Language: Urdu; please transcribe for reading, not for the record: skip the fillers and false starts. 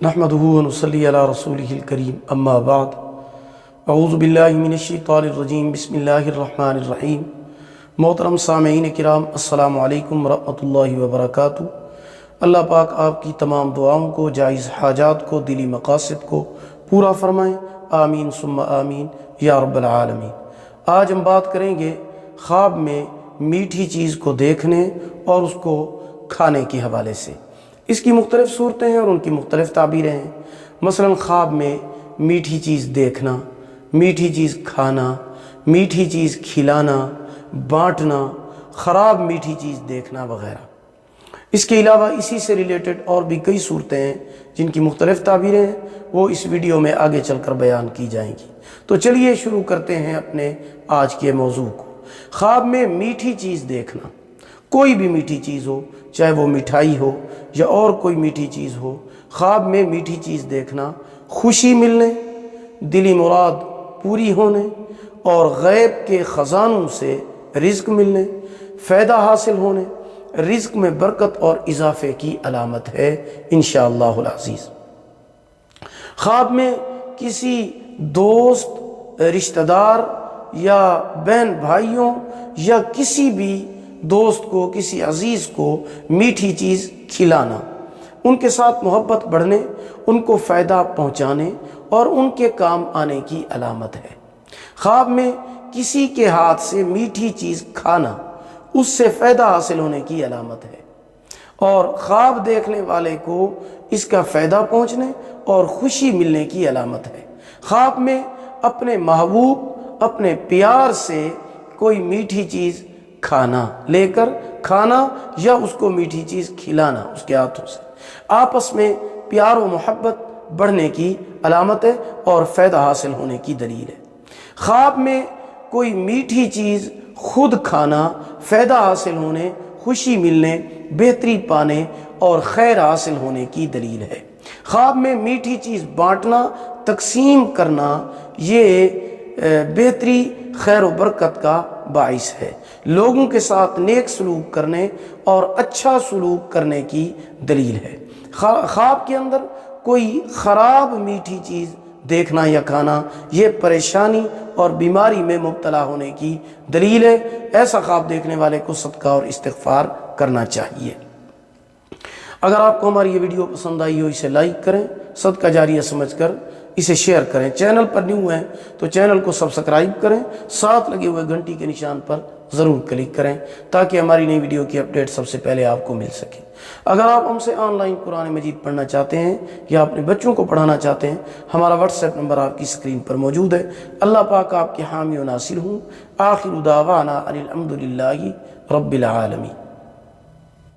نحمدہ ونصلی علی رسولہ الکریم اما بعد اعوذ باللہ من الشیطان الرجیم بسم اللہ الرحمن الرحیم۔ محترم سامعین کرام، السلام علیکم ورحمۃ اللہ وبرکاتہ۔ اللہ پاک آپ کی تمام دعاؤں کو، جائز حاجات کو، دلی مقاصد کو پورا فرمائیں، آمین ثم آمین یا رب العالمین۔ آج ہم بات کریں گے خواب میں میٹھی چیز کو دیکھنے اور اس کو کھانے کے حوالے سے۔ اس کی مختلف صورتیں ہیں اور ان کی مختلف تعبیریں ہیں۔ مثلا خواب میں میٹھی چیز دیکھنا، میٹھی چیز کھانا، میٹھی چیز کھلانا، بانٹنا، خراب میٹھی چیز دیکھنا وغیرہ۔ اس کے علاوہ اسی سے ریلیٹڈ اور بھی کئی صورتیں ہیں جن کی مختلف تعبیریں ہیں، وہ اس ویڈیو میں آگے چل کر بیان کی جائیں گی۔ تو چلیے شروع کرتے ہیں اپنے آج کے موضوع کو۔ خواب میں میٹھی چیز دیکھنا، کوئی بھی میٹھی چیز ہو، چاہے وہ مٹھائی ہو یا اور کوئی میٹھی چیز ہو، خواب میں میٹھی چیز دیکھنا خوشی ملنے، دلی مراد پوری ہونے اور غیب کے خزانوں سے رزق ملنے، فائدہ حاصل ہونے، رزق میں برکت اور اضافے کی علامت ہے انشاءاللہ العزیز۔ خواب میں کسی دوست، رشتہ دار یا بہن بھائیوں یا کسی بھی دوست کو، کسی عزیز کو میٹھی چیز کھلانا، ان کے ساتھ محبت بڑھنے، ان کو فائدہ پہنچانے اور ان کے کام آنے کی علامت ہے۔ خواب میں کسی کے ہاتھ سے میٹھی چیز کھانا اس سے فائدہ حاصل ہونے کی علامت ہے اور خواب دیکھنے والے کو اس کا فائدہ پہنچنے اور خوشی ملنے کی علامت ہے۔ خواب میں اپنے محبوب، اپنے پیار سے کوئی میٹھی چیز کھانا، لے کر کھانا یا اس کو میٹھی چیز کھلانا اس کے ہاتھوں سے، آپس میں پیار و محبت بڑھنے کی علامت ہے اور فائدہ حاصل ہونے کی دلیل ہے۔ خواب میں کوئی میٹھی چیز خود کھانا فائدہ حاصل ہونے، خوشی ملنے، بہتری پانے اور خیر حاصل ہونے کی دلیل ہے۔ خواب میں میٹھی چیز بانٹنا، تقسیم کرنا، یہ بہتری، خیر و برکت کا باعث ہے، لوگوں کے ساتھ نیک سلوک کرنے اور اچھا سلوک کرنے کی دلیل ہے۔ خواب کے اندر کوئی خراب میٹھی چیز دیکھنا یا کھانا، یہ پریشانی اور بیماری میں مبتلا ہونے کی دلیل ہے۔ ایسا خواب دیکھنے والے کو صدقہ اور استغفار کرنا چاہیے۔ اگر آپ کو ہماری یہ ویڈیو پسند آئی ہو، اسے لائک کریں، صدقہ جاریہ سمجھ کر اسے شیئر کریں۔ چینل پر نیو ہیں تو چینل کو سبسکرائب کریں، ساتھ لگے ہوئے گھنٹی کے نشان پر ضرور کلک کریں تاکہ ہماری نئی ویڈیو کی اپڈیٹ سب سے پہلے آپ کو مل سکے۔ اگر آپ ہم سے آن لائن قرآن مجید پڑھنا چاہتے ہیں یا اپنے بچوں کو پڑھانا چاہتے ہیں، ہمارا واٹس ایپ نمبر آپ کی اسکرین پر موجود ہے۔ اللہ پاک آپ کے حامی و ناصر ہوں۔ آخر دعوانا ان الحمد للہ رب العالمین۔